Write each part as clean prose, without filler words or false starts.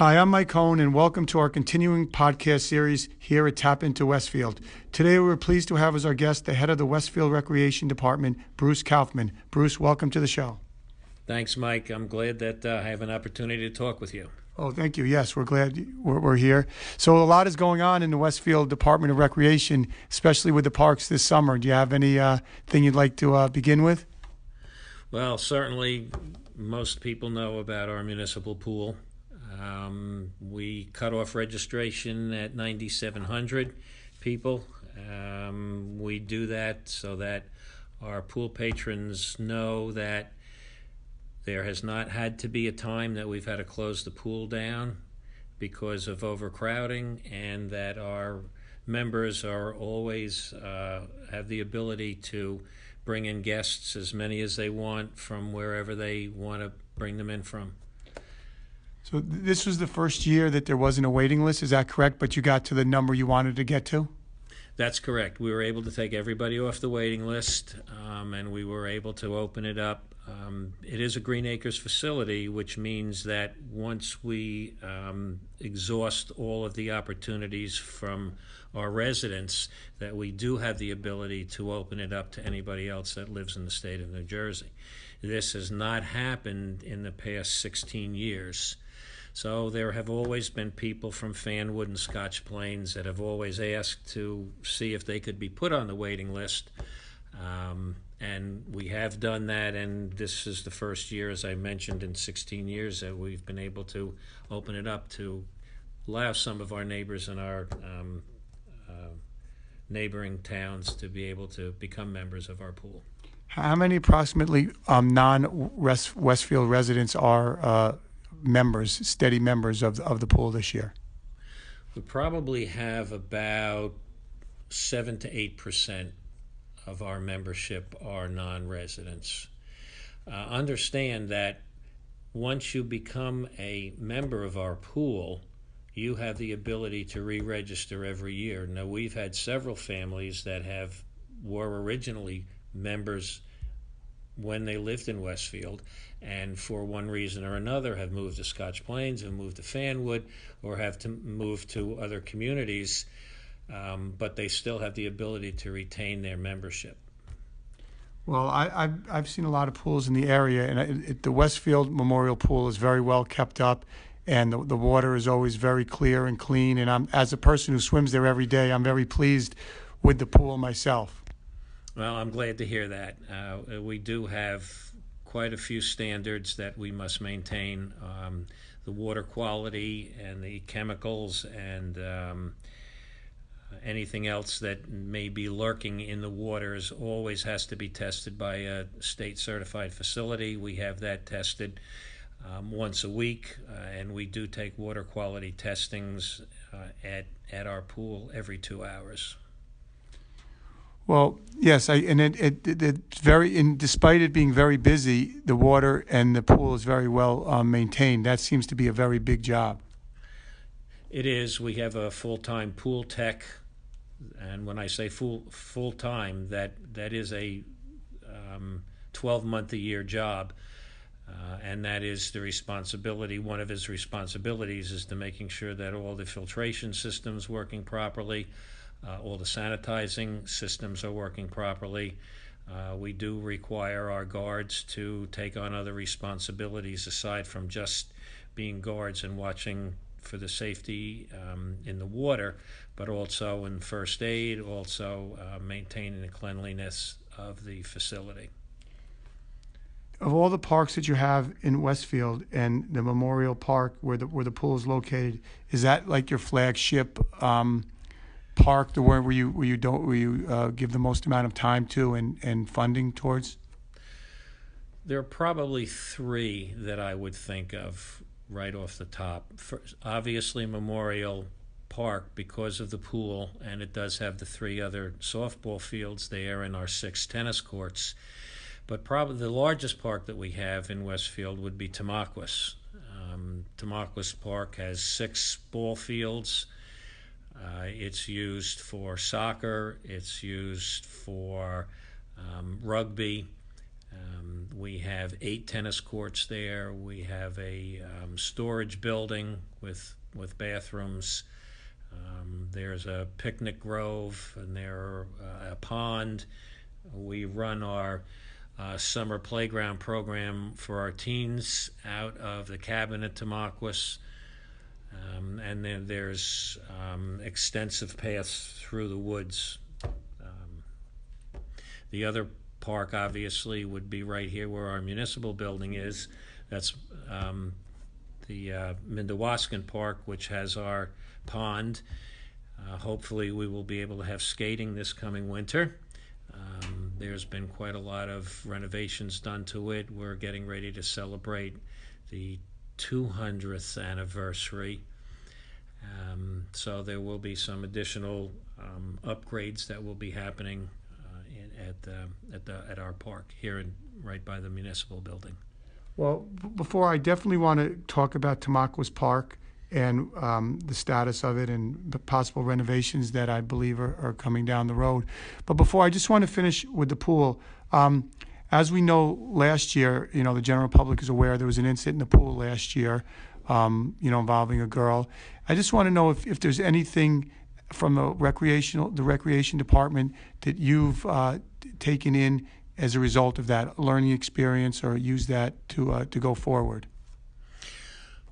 Hi, I'm Mike Cohn, and welcome to our continuing podcast series here at TAPinto Westfield. Today, we're pleased to have as our guest the head of the Westfield Recreation Department, Bruce Kaufmann. Bruce, welcome to the show. Thanks, Mike. I'm glad that I have an opportunity to talk with you. Oh, thank you. Yes, we're glad we're here. So a lot is going on in the Westfield Department of Recreation, especially with the parks this summer. Do you have any thing you'd like to begin with? Well, certainly most people know about our municipal pool. We cut off registration at 9,700 people. We do that so that our pool patrons know that there has not had to be a time that we've had to close the pool down because of overcrowding, and that our members are always have the ability to bring in guests, as many as they want, from wherever they want to bring them in from. So this was the first year that there wasn't a waiting list, is that correct? But you got to the number you wanted to get to? That's correct. We were able to take everybody off the waiting list, and we were able to open it up. It is a Green Acres facility, which means that once we exhaust all of the opportunities from our residents, that we do have the ability to open it up to anybody else that lives in the state of New Jersey. This has not happened in the past 16 years. So there have always been people from Fanwood and Scotch Plains that have always asked to see if they could be put on the waiting list. And we have done that, and this is the first year, as I mentioned, in 16 years that we've been able to open it up to allow some of our neighbors in our neighboring towns to be able to become members of our pool. How many approximately non-Westfield residents are members, steady members of the pool this year? We probably have about 7 to 8% of our membership are non-residents. Understand that once you become a member of our pool, you have the ability to re-register every year. Now, we've had several families that were originally members when they lived in Westfield, and for one reason or another have moved to Scotch Plains, have moved to Fanwood, or have to move to other communities, but they still have the ability to retain their membership. Well, I've seen a lot of pools in the area, and the Westfield Memorial Pool is very well kept up, and the water is always very clear and clean, and as a person who swims there every day, I'm very pleased with the pool myself. Well, I'm glad to hear that. We do have quite a few standards that we must maintain. The water quality and the chemicals and anything else that may be lurking in the waters always has to be tested by a state-certified facility. We have that tested once a week, and we do take water quality testings at our pool every 2 hours. Well, yes, it's very. And despite it being very busy, the water and the pool is very well maintained. That seems to be a very big job. It is. We have a full-time pool tech, and when I say full-time, that is a 12-month-a-year job, and that is the responsibility. One of his responsibilities is to making sure that all the filtration systems working properly. All the sanitizing systems are working properly. We do require our guards to take on other responsibilities aside from just being guards and watching for the safety in the water, but also in first aid, also maintaining the cleanliness of the facility. Of all the parks that you have in Westfield and the Memorial Park where the pool is located, is that like your flagship park, the one where you give the most amount of time to and funding towards? There are probably 3 that I would think of right off the top. First, obviously Memorial Park, because of the pool, and it does have the 3 other softball fields there and our 6 tennis courts. But probably the largest park that we have in Westfield would be Tamaneka. Tamaneka Park has 6 ball fields. It's used for soccer, it's used for rugby. We have 8 tennis courts there. We have a storage building with bathrooms. There's a picnic grove, and there a pond. We run our summer playground program for our teens out of the cabin at Tamaneka. And then there's extensive paths through the woods. The other park, obviously, would be right here where our municipal building is. That's the Mindawaskan Park, which has our pond. Hopefully we will be able to have skating this coming winter. There's been quite a lot of renovations done to it. We're getting ready to celebrate the 200th anniversary. So there will be some additional upgrades that will be happening at our park here right by the municipal building. Well, before I definitely want to talk about Tamaneka Park and the status of it and the possible renovations that I believe are coming down the road. But before, I just want to finish with the pool. As we know, last year, the general public is aware there was an incident in the pool last year, involving a girl. I just want to know if there's anything from the recreation department that you've taken in as a result of that learning experience, or use that to go forward.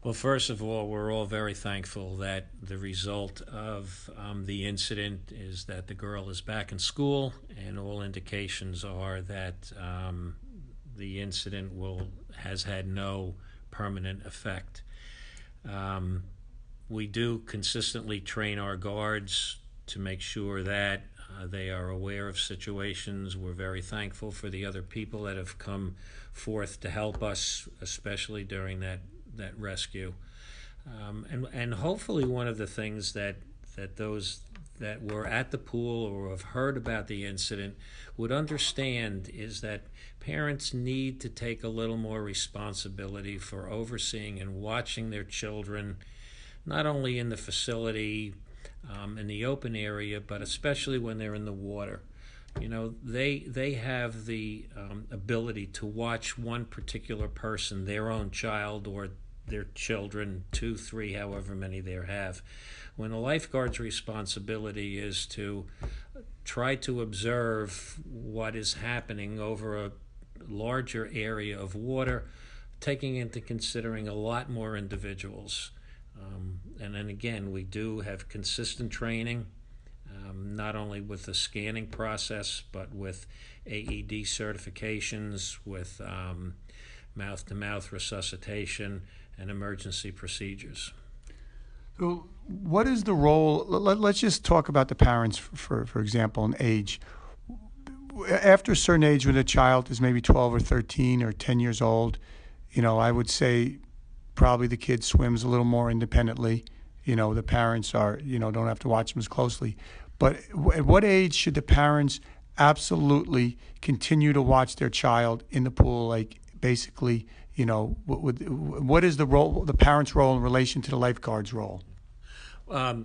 Well, first of all, we're all very thankful that the result of the incident is that the girl is back in school, and all indications are that the incident has had no permanent effect. We do consistently train our guards to make sure that they are aware of situations. We're very thankful for the other people that have come forth to help us, especially during that rescue. And hopefully one of the things that those that were at the pool or have heard about the incident would understand is that parents need to take a little more responsibility for overseeing and watching their children, not only in the facility, in the open area, but especially when they're in the water. They have the ability to watch one particular person, their own child or their children, 2, 3, however many they have. When a lifeguard's responsibility is to try to observe what is happening over a larger area of water, taking into considering a lot more individuals. And then again, we do have consistent training, not only with the scanning process, but with AED certifications, with mouth-to-mouth resuscitation, and emergency procedures. So what is the role? Let's just talk about the parents, for example, and age. After a certain age, when a child is maybe 12 or 13 or 10 years old, I would say probably the kid swims a little more independently. The parents don't have to watch them as closely. But at what age should the parents absolutely continue to watch their child in the pool? Like, basically, what is the parent's role in relation to the lifeguard's role? A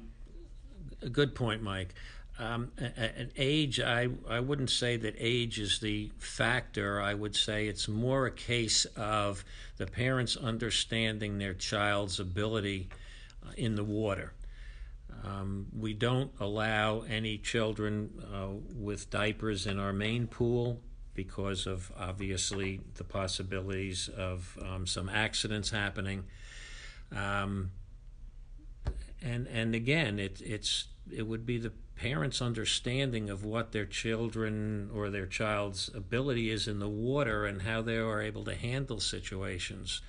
good point, Mike. An age, I wouldn't say that age is the factor. I would say it's more a case of the parents understanding their child's ability in the water. We don't allow any children with diapers in our main pool because of, obviously, the possibilities of some accidents happening. And again, it would be the parents' understanding of what their children or their child's ability is in the water and how they are able to handle situations.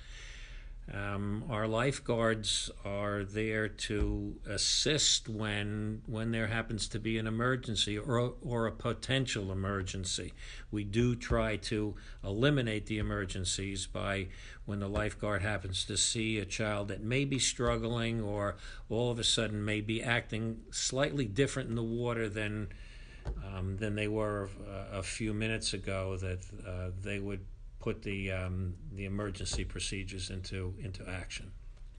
Our lifeguards are there to assist when there happens to be an emergency or a potential emergency. We do try to eliminate the emergencies by when the lifeguard happens to see a child that may be struggling or all of a sudden may be acting slightly different in the water than they were a few minutes ago, that they would put the emergency procedures into action.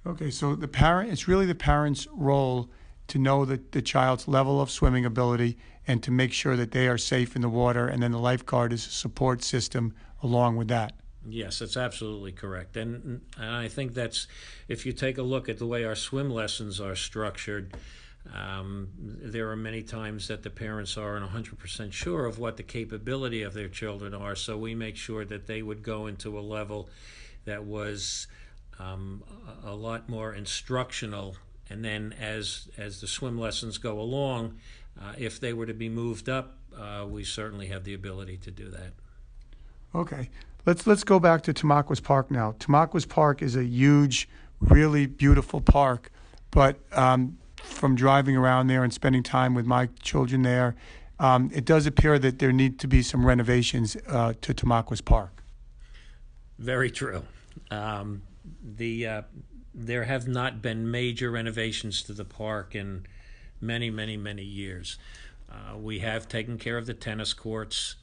Okay, so it's really the parent's role to know the child's level of swimming ability and to make sure that they are safe in the water, and then the lifeguard is a support system along with that. Yes, that's absolutely correct. And I think that's, if you take a look at the way our swim lessons are structured, there are many times that the parents aren't 100% sure of what the capability of their children are, so we make sure that they would go into a level that was a lot more instructional. And then as the swim lessons go along, if they were to be moved up, we certainly have the ability to do that. Okay, let's go back to Tamaneka Park now. Tamaneka Park is a huge, really beautiful park, but from driving around there and spending time with my children there, it does appear that there need to be some renovations to Tamaneka Park. Very true. There have not been major renovations to the park in many, many, many years. We have taken care of the tennis courts.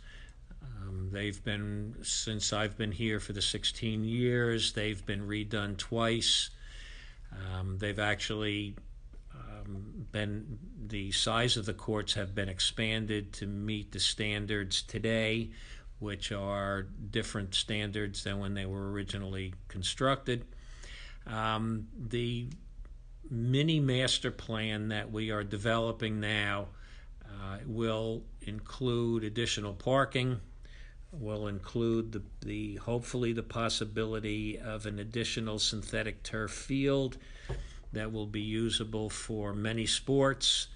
They've been, since I've been here for the 16 years, they've been redone twice. They've actually been, the size of the courts have been expanded to meet the standards today, which are different standards than when they were originally constructed. The mini master plan that we are developing now will include additional parking, will include the hopefully the possibility of an additional synthetic turf field that will be usable for many sports,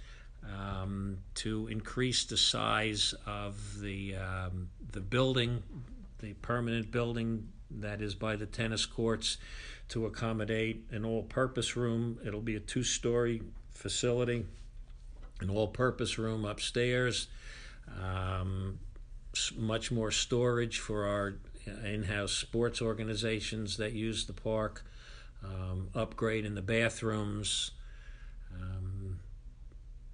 to increase the size of the building, the permanent building that is by the tennis courts, to accommodate an all-purpose room. It'll be a 2-story facility, an all-purpose room upstairs, much more storage for our in-house sports organizations that use the park, upgrade in the bathrooms.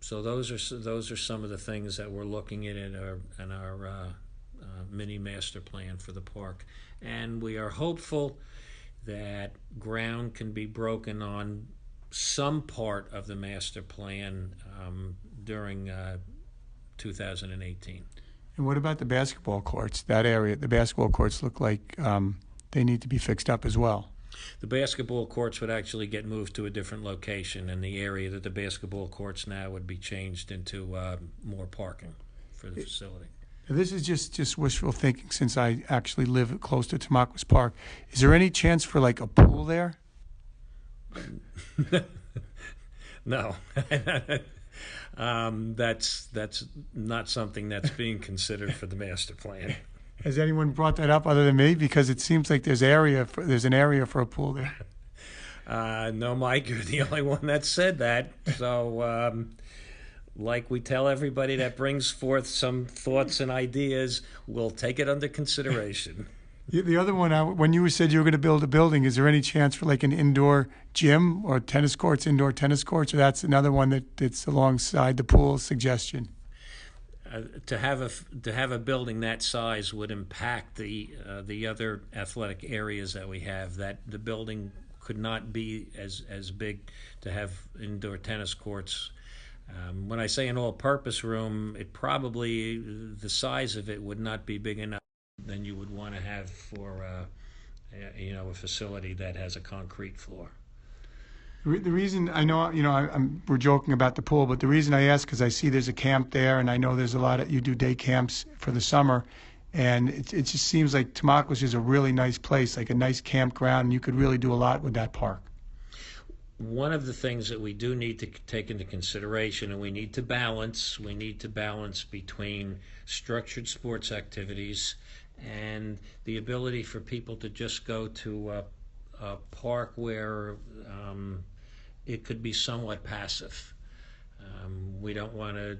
So those are some of the things that we're looking at in our mini master plan for the park, and we are hopeful that ground can be broken on some part of the master plan during 2018. And what about the basketball courts? That area, the basketball courts look like they need to be fixed up as well. The basketball courts would actually get moved to a different location, and the area that the basketball courts now would be changed into more parking for the facility. This is just wishful thinking, since I actually live close to Tamaneka Park. Is there any chance for like a pool there? No. That's not something that's being considered for the master plan. Has anyone brought that up other than me? Because it seems like there's an area for a pool there. No, Mike, you're the only one that said that. So, like we tell everybody that brings forth some thoughts and ideas, we'll take it under consideration. The other one, when you said you were going to build a building, is there any chance for like an indoor gym or tennis courts, indoor tennis courts, or that's another one that's alongside the pool suggestion? To have a building that size would impact the other athletic areas that we have. That the building could not be as big to have indoor tennis courts. When I say an all-purpose room, it probably, the size of it would not be big enough than you would want to have for a facility that has a concrete floor. The reason I know, we're joking about the pool, but the reason I ask, because I see there's a camp there, and I know there's a lot of, you do day camps for the summer, and it just seems like Tamaneka is a really nice place, like a nice campground, and you could really do a lot with that park. One of the things that we do need to take into consideration, and we need to balance between structured sports activities and the ability for people to just go to a park where it could be somewhat passive. We don't want to,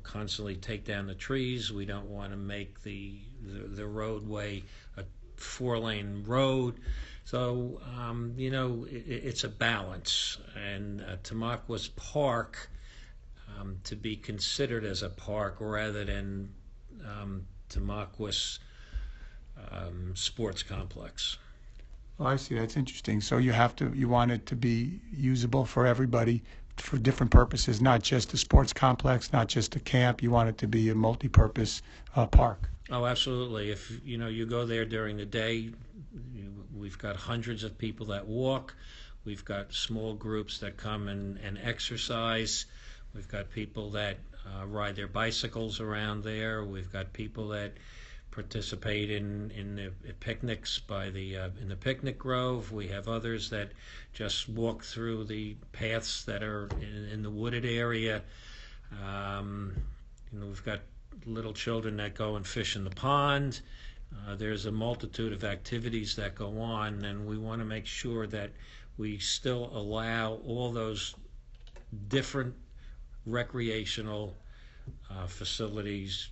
constantly take down the trees. We don't want to make the roadway a 4-lane road. So, it's a balance. And Tamaneka Park, to be considered as a park rather than Tamaneka Sports Complex. Oh, I see. That's interesting. So you want it to be usable for everybody for different purposes, not just a sports complex, not just a camp. You want it to be a multi-purpose park. Oh, absolutely. If you go there during the day, we've got hundreds of people that walk. We've got small groups that come and exercise. We've got people that ride their bicycles around there. We've got people that participate in the picnics in the picnic grove. We have others that just walk through the paths that are in the wooded area. Um, we've got little children that go and fish in the pond. There's a multitude of activities that go on, and we want to make sure that we still allow all those different recreational facilities,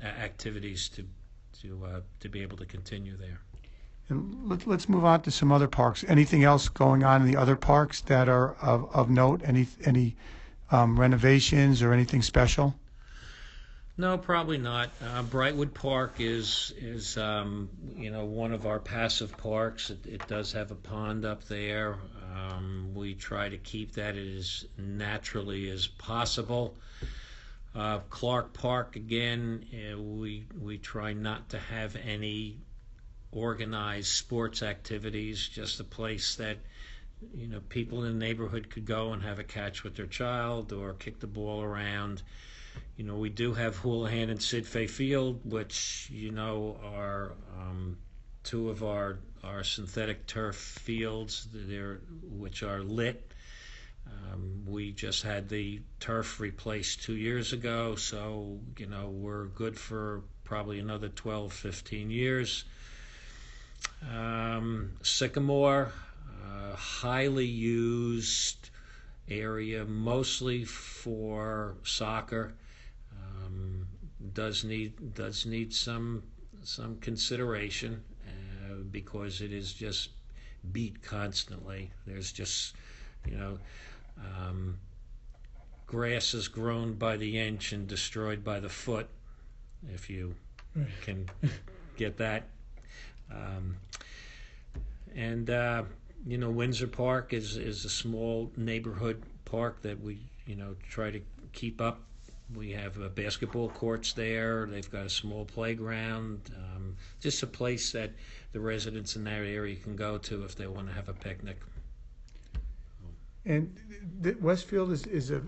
activities to be able to continue there. And let's move on to some other parks. Anything else going on in the other parks that are of note? Any renovations or anything special? No, probably not. Brightwood Park is one of our passive parks. It does have a pond up there. We try to keep that as naturally as possible. Clark Park, again, we try not to have any organized sports activities, just a place that people in the neighborhood could go and have a catch with their child or kick the ball around. We do have Houlihan and Sidfay Field, which are two of our synthetic turf fields which are lit. We just had the turf replaced 2 years ago, so we're good for probably another 12, 15 years. Sycamore, highly used area, mostly for soccer. Does need some consideration because it is just beat constantly. There's just grass is grown by the inch and destroyed by the foot, if you can get that. Windsor Park is a small neighborhood park that we try to keep up. We have basketball courts there. They've got a small playground. Just a place that the residents in that area can go to if they want to have a picnic. And Westfield is a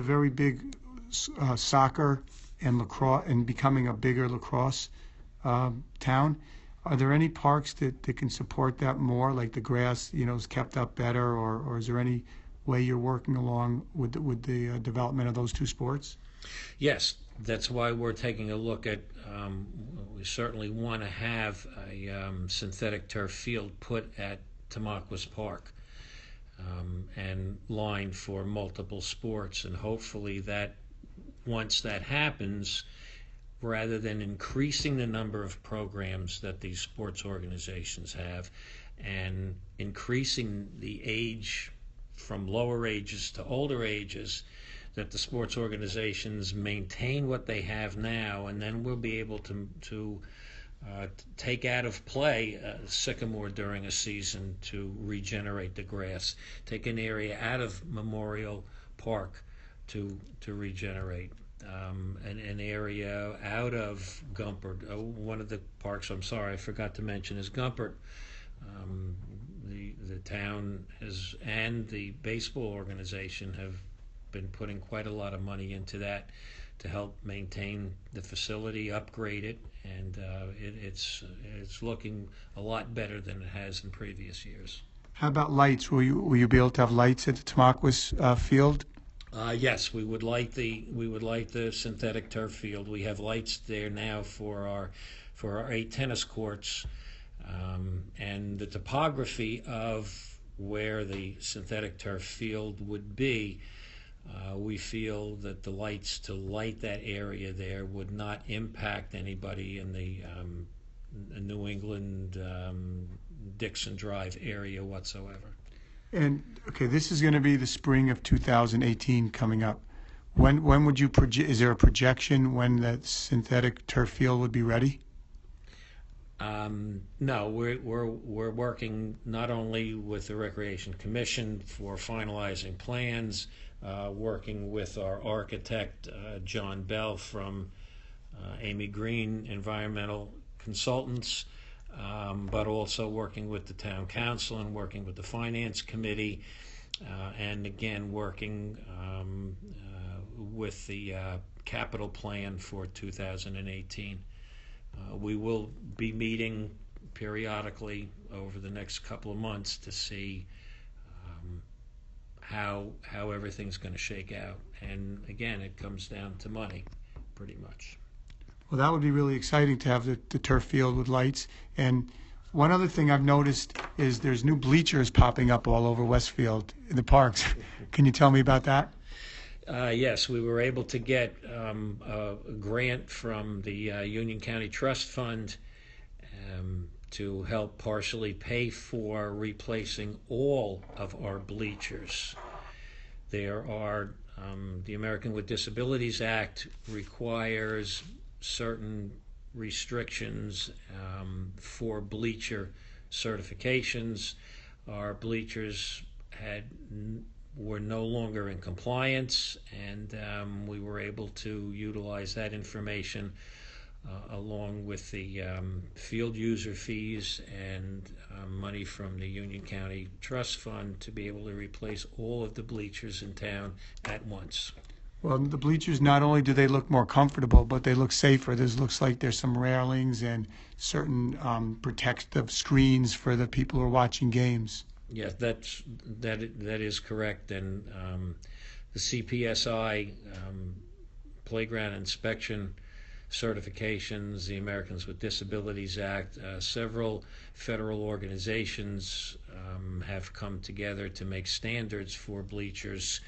very big soccer and lacrosse, and becoming a bigger lacrosse town. Are there any parks that can support that more, like the grass is kept up better, or is there any way you're working along with the development of those two sports? Yes, that's why we're taking a look at. We certainly want to have a synthetic turf field put at Tamaneka Park and lined for multiple sports, and hopefully that once that happens, rather than increasing the number of programs that these sports organizations have and increasing the age from lower ages to older ages, that the sports organizations maintain what they have now, and then we'll be able to take out of play Sycamore during a season to regenerate the grass, take an area out of Memorial Park to regenerate. An area out of Gumpert. One of the parks, I'm sorry, I forgot to mention, is Gumpert. The town and the baseball organization have been putting quite a lot of money into that to help maintain the facility, upgrade it, and it's looking a lot better than it has in previous years. How about lights? Will you be able to have lights at the Tamaneka field? Yes, we would like the synthetic turf field. We have lights there now for our 8 tennis courts, and the topography of where the synthetic turf field would be. We feel that the lights to light that area there would not impact anybody in the New England Dixon Drive area whatsoever. And okay, this is going to be the spring of 2018 coming up. When would you project? Is there a projection when that synthetic turf field would be ready? No, we're working not only with the Recreation Commission for finalizing plans, working with our architect John Bell from Amy Green, environmental consultants, but also working with the town council and working with the finance committee, and again working with the capital plan for 2018. We will be meeting periodically over the next couple of months to see how everything's going to shake out. And again, it comes down to money, pretty much. Well, that would be really exciting to have the turf field with lights. And one other thing I've noticed is there's new bleachers popping up all over Westfield in the parks. Can you tell me about that? Yes, we were able to get a grant from the Union County Trust Fund to help partially pay for replacing all of our bleachers. There are, the American with Disabilities Act requires certain restrictions for bleacher certifications. Our bleachers were no longer in compliance, and we were able to utilize that information along with the field user fees and money from the Union County Trust Fund to be able to replace all of the bleachers in town at once. Well, the bleachers, not only do they look more comfortable, but they look safer. Looks like there's some railings and certain protective screens for the people who are watching games. Yes, that is correct. And the CPSI playground inspection certifications, the Americans with Disabilities Act, several federal organizations have come together to make standards for bleachers,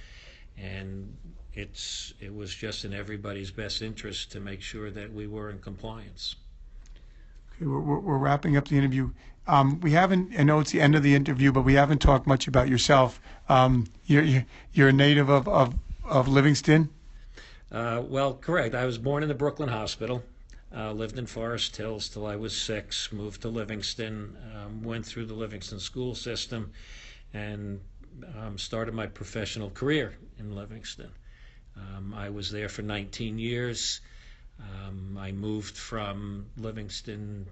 and it was just in everybody's best interest to make sure that we were in compliance. Okay, we're wrapping up the interview. We haven't, I know it's the end of the interview, but we haven't talked much about yourself. You're a native of Livingston? Well, correct. I was born in the Brooklyn Hospital, lived in Forest Hills till I was 6, moved to Livingston, went through the Livingston school system, and started my professional career in Livingston. I was there for 19 years. I moved from Livingston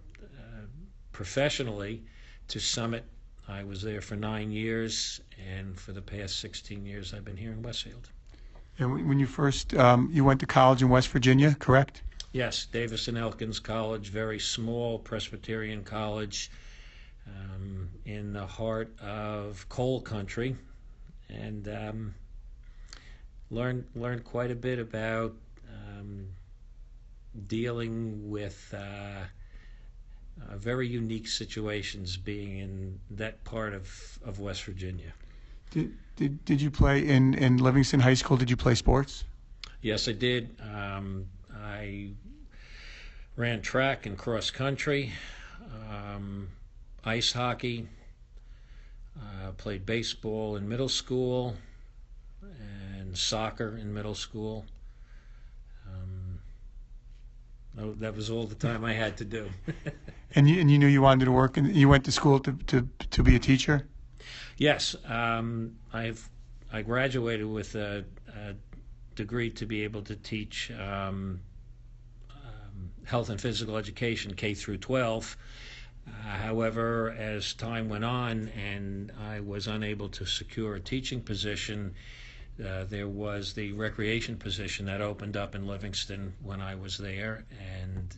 professionally to Summit. I was there for 9 years, and for the past 16 years I've been here in Westfield. And when you first, you went to college in West Virginia, correct? Yes, Davis and Elkins College, very small Presbyterian college in the heart of coal country, and learned quite a bit about dealing with very unique situations being in that part of West Virginia. Did you play in Livingston High School? Did you play sports? Yes, I did. I ran track and cross country, ice hockey, played baseball in middle school, and soccer in middle school. That was all the time I had to do. And you knew you wanted to work, and you went to school to be a teacher? Yes, I graduated with a degree to be able to teach health and physical education K through 12. However, as time went on and I was unable to secure a teaching position, there was the recreation position that opened up in Livingston when I was there, and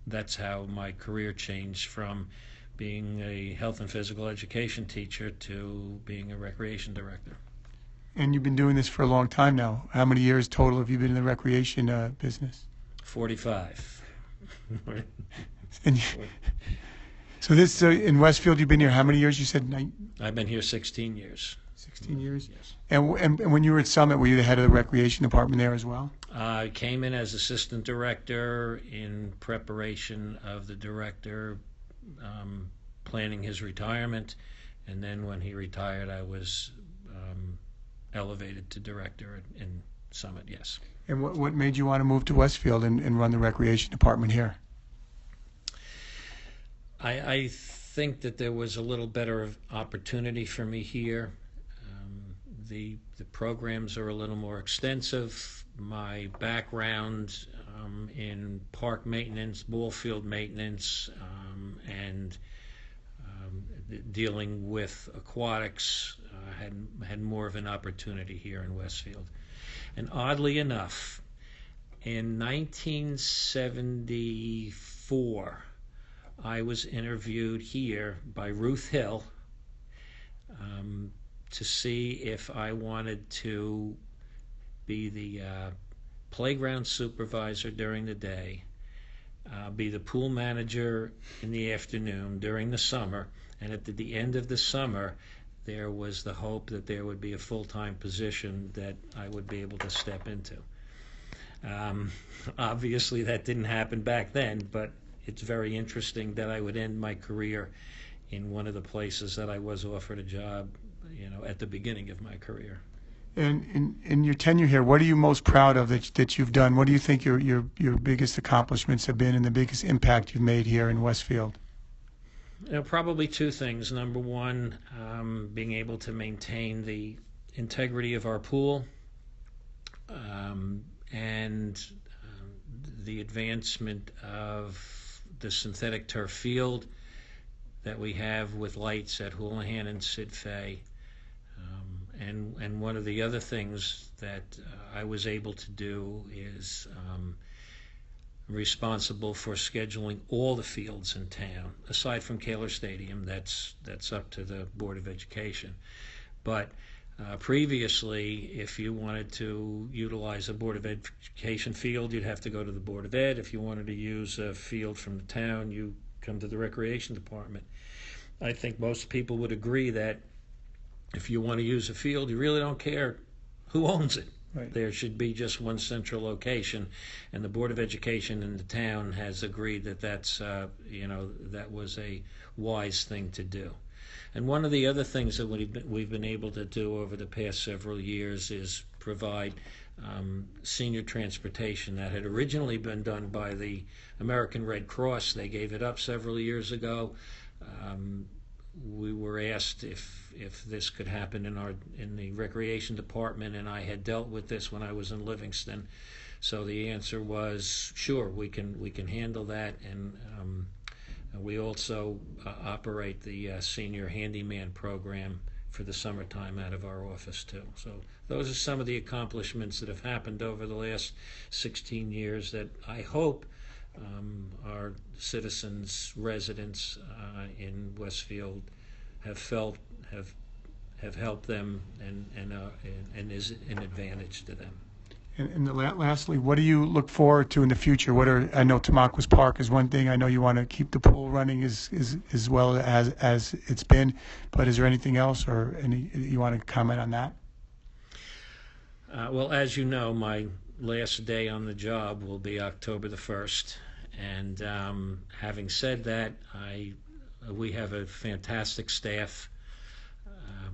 that's how my career changed from being a health and physical education teacher to being a recreation director. And you've been doing this for a long time now. How many years total have you been in the recreation business? 45. And so in Westfield, you've been here how many years? You said I've been here 16 years. 16 years? Yes. And when you were at Summit, were you the head of the recreation department there as well? I came in as assistant director in preparation of the director planning his retirement, and then when he retired, I was elevated to director in Summit, yes. And what made you want to move to Westfield and run the recreation department here? I think that there was a little better opportunity for me here. The programs are a little more extensive. My background in park maintenance, ball field maintenance, and dealing with aquatics. Had more of an opportunity here in Westfield. And oddly enough, in 1974, I was interviewed here by Ruth Hill to see if I wanted to be the playground supervisor during the day, be the pool manager in the afternoon during the summer, and at the end of the summer there was the hope that there would be a full-time position that I would be able to step into. Obviously that didn't happen back then, but it's very interesting that I would end my career in one of the places that I was offered a job, at the beginning of my career. And in your tenure here, what are you most proud of that you've done? What do you think your biggest accomplishments have been and the biggest impact you've made here in Westfield? Probably two things. Number one, being able to maintain the integrity of our pool, and the advancement of the synthetic turf field that we have with lights at Houlihan and Sid Fay. And one of the other things that I was able to do is responsible for scheduling all the fields in town, aside from Kaler Stadium. That's up to the Board of Education. But previously, if you wanted to utilize a Board of Education field, you'd have to go to the Board of Ed. If you wanted to use a field from the town, you come to the Recreation Department. I think most people would agree that if you want to use a field, you really don't care who owns it. Right. There should be just one central location, and the Board of Education in the town has agreed that that was a wise thing to do. And one of the other things that we've been able to do over the past several years is provide senior transportation that had originally been done by the American Red Cross. They gave it up several years ago. We were asked if this could happen in the Recreation Department, and I had dealt with this when I was in Livingston. So the answer was, sure, we can handle that. And we also operate the senior handyman program for the summertime out of our office too. So those are some of the accomplishments that have happened over the last 16 years that I hope our citizens, residents in Westfield have felt have helped them and is an advantage to them. And lastly, what do you look forward to in the future? I know Tamaneka Park is one thing. I know you want to keep the pool running as well as it's been, but is there anything else or you want to comment on that? Well, as you know, my last day on the job will be October the 1st. And having said that, we have a fantastic staff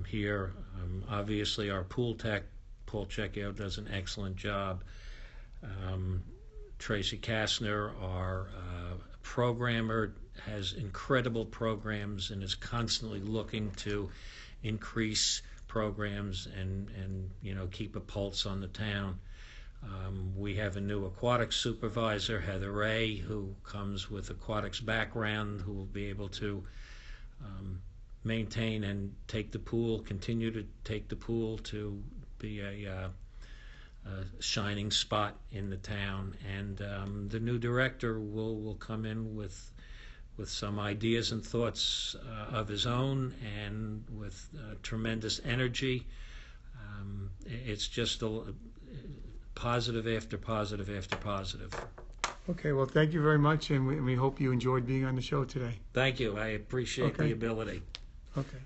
here. Obviously, our pool tech, Paul Checchio, does an excellent job. Tracy Kastner, our programmer, has incredible programs and is constantly looking to increase programs and keep a pulse on the town. We have a new aquatics supervisor, Heather Ray, who comes with aquatics background, who will be able to maintain and continue to take the pool to be a shining spot in the town. And the new director will come in with some ideas and thoughts of his own and with tremendous energy. It's just positive after positive after positive. Okay, well, thank you very much, and we hope you enjoyed being on the show today. Thank you. I appreciate the ability. Okay.